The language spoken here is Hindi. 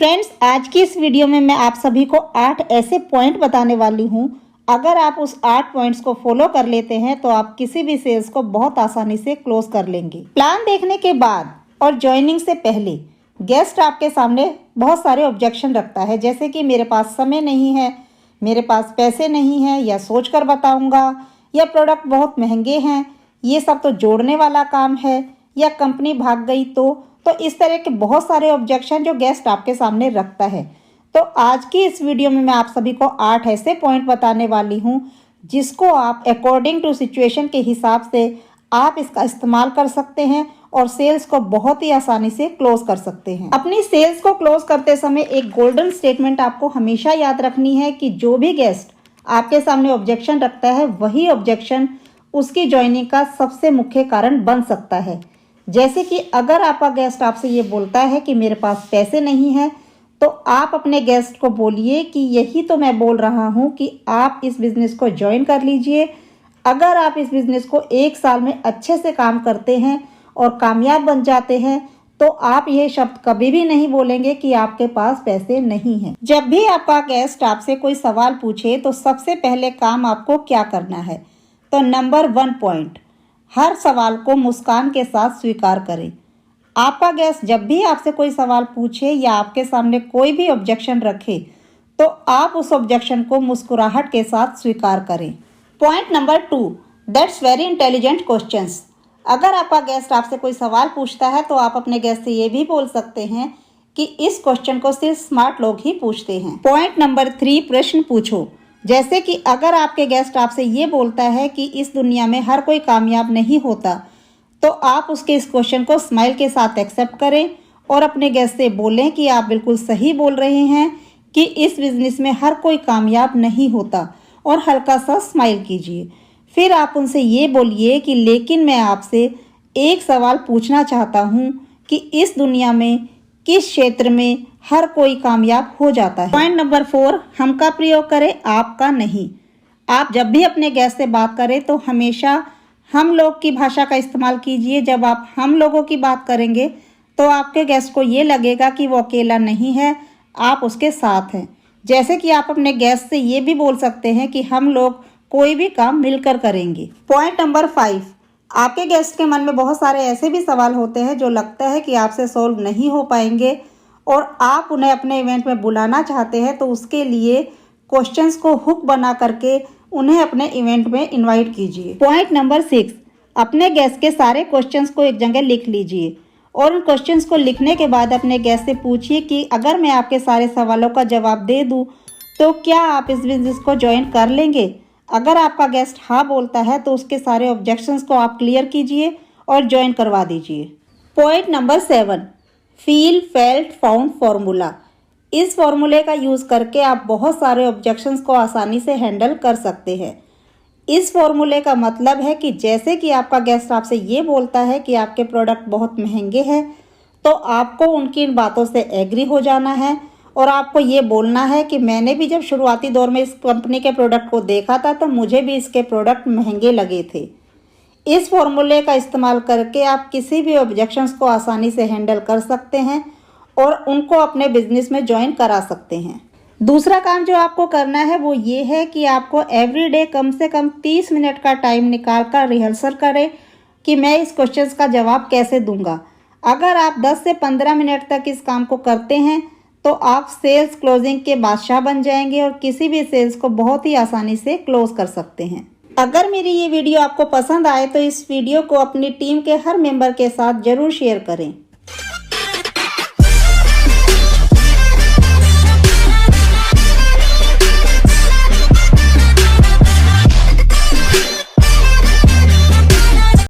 फ्रेंड्स, आज की इस वीडियो में मैं आप सभी को 8 ऐसे पॉइंट बताने वाली हूं। अगर आप उस 8 पॉइंट्स को फॉलो कर लेते हैं तो आप किसी भी सेल्स को बहुत आसानी से क्लोज कर लेंगे। प्लान देखने के बाद और ज्वाइनिंग से पहले गेस्ट आपके सामने बहुत सारे ऑब्जेक्शन रखता है, जैसे कि मेरे पास समय नहीं है, मेरे पास पैसे नहीं है, या सोच कर बताऊंगा, या प्रोडक्ट बहुत महंगे हैं, ये सब तो जोड़ने वाला काम है, या कंपनी भाग गई तो इस तरह के बहुत सारे ऑब्जेक्शन जो गेस्ट आपके सामने रखता है। तो आज की इस वीडियो में मैं आप सभी को 8 ऐसे पॉइंट बताने वाली हूँ जिसको आप अकॉर्डिंग टू सिचुएशन के हिसाब से आप इसका इस्तेमाल कर सकते हैं और सेल्स को बहुत ही आसानी से क्लोज कर सकते हैं। अपनी सेल्स को क्लोज करते समय एक गोल्डन स्टेटमेंट आपको हमेशा याद रखनी है कि जो भी गेस्ट आपके सामने ऑब्जेक्शन रखता है वही ऑब्जेक्शन उसकी ज्वाइनिंग का सबसे मुख्य कारण बन सकता है। जैसे कि अगर आपका गेस्ट आपसे ये बोलता है कि मेरे पास पैसे नहीं है, तो आप अपने गेस्ट को बोलिए कि यही तो मैं बोल रहा हूँ कि आप इस बिज़नेस को ज्वाइन कर लीजिए। अगर आप इस बिज़नेस को 1 साल में अच्छे से काम करते हैं और कामयाब बन जाते हैं तो आप ये शब्द कभी भी नहीं बोलेंगे कि आपके पास पैसे नहीं हैं। जब भी आपका गेस्ट आपसे कोई सवाल पूछे तो सबसे पहले काम आपको क्या करना है? तो नंबर 1 पॉइंट, हर सवाल को मुस्कान के साथ स्वीकार करें। आपका गेस्ट जब भी आपसे कोई सवाल पूछे या आपके सामने कोई भी ऑब्जेक्शन रखे तो आप उस ऑब्जेक्शन को मुस्कुराहट के साथ स्वीकार करें। Point number 2, that's very intelligent questions. अगर आपका गेस्ट आपसे कोई सवाल पूछता है तो आप अपने गेस्ट से ये भी बोल सकते हैं कि इस क्वेश्चन को सिर्फ स्मार्ट लोग ही पूछते हैं। पॉइंट नंबर 3, प्रश्न पूछो। जैसे कि अगर आपके गेस्ट आपसे ये बोलता है कि इस दुनिया में हर कोई कामयाब नहीं होता, तो आप उसके इस क्वेश्चन को स्माइल के साथ एक्सेप्ट करें और अपने गेस्ट से बोलें कि आप बिल्कुल सही बोल रहे हैं कि इस बिज़नेस में हर कोई कामयाब नहीं होता, और हल्का सा स्माइल कीजिए। फिर आप उनसे ये बोलिए कि लेकिन मैं आपसे एक सवाल पूछना चाहता हूँ कि इस दुनिया में किस क्षेत्र में हर कोई कामयाब हो जाता है। पॉइंट नंबर 4, हम का प्रयोग करें, आपका नहीं। आप जब भी अपने गेस्ट से बात करें तो हमेशा हम लोग की भाषा का इस्तेमाल कीजिए। जब आप हम लोगों की बात करेंगे तो आपके गेस्ट को ये लगेगा कि वो अकेला नहीं है, आप उसके साथ हैं। जैसे कि आप अपने गेस्ट से ये भी बोल सकते हैं कि हम लोग कोई भी काम मिलकर करेंगे। पॉइंट नंबर 5, आपके गेस्ट के मन में बहुत सारे ऐसे भी सवाल होते हैं जो लगता है कि आपसे सॉल्व नहीं हो पाएंगे और आप उन्हें अपने इवेंट में बुलाना चाहते हैं, तो उसके लिए क्वेश्चंस को हुक बना करके उन्हें अपने इवेंट में इनवाइट कीजिए। पॉइंट नंबर 6, अपने गेस्ट के सारे क्वेश्चंस को एक जगह लिख लीजिए और उन क्वेश्चंस को लिखने के बाद अपने गेस्ट से पूछिए कि अगर मैं आपके सारे सवालों का जवाब दे दूं तो क्या आप इस बिजनेस को ज्वाइन कर लेंगे? अगर आपका गेस्ट हाँ बोलता है तो उसके सारे ऑब्जेक्शंस को आप क्लियर कीजिए और ज्वाइन करवा दीजिए। Point number 7, feel felt found formula. इस फॉर्मूले का यूज़ करके आप बहुत सारे ऑब्जेक्शंस को आसानी से हैंडल कर सकते हैं। इस फॉर्मूले का मतलब है कि जैसे कि आपका गेस्ट आपसे ये बोलता है कि आपके प्रोडक्ट बहुत महंगे हैं, तो आपको उनकी इन बातों से एग्री हो जाना है और आपको ये बोलना है कि मैंने भी जब शुरुआती दौर में इस कंपनी के प्रोडक्ट को देखा था तो मुझे भी इसके प्रोडक्ट महंगे लगे थे। इस फॉर्मूले का इस्तेमाल करके आप किसी भी ऑब्जेक्शंस को आसानी से हैंडल कर सकते हैं और उनको अपने बिजनेस में ज्वाइन करा सकते हैं। दूसरा काम जो आपको करना है वो ये है कि आपको एवरीडे कम से कम 30 मिनट का टाइम निकाल कर रिहर्सल करें कि मैं इस क्वेश्चन का जवाब कैसे दूंगा। अगर आप 10 से 15 मिनट तक इस काम को करते हैं तो आप सेल्स क्लोजिंग के बादशाह बन जाएंगे और किसी भी सेल्स को बहुत ही आसानी से क्लोज कर सकते हैं। अगर मेरी ये वीडियो आपको पसंद आए तो इस वीडियो को अपनी टीम के हर मेंबर के साथ जरूर शेयर करें।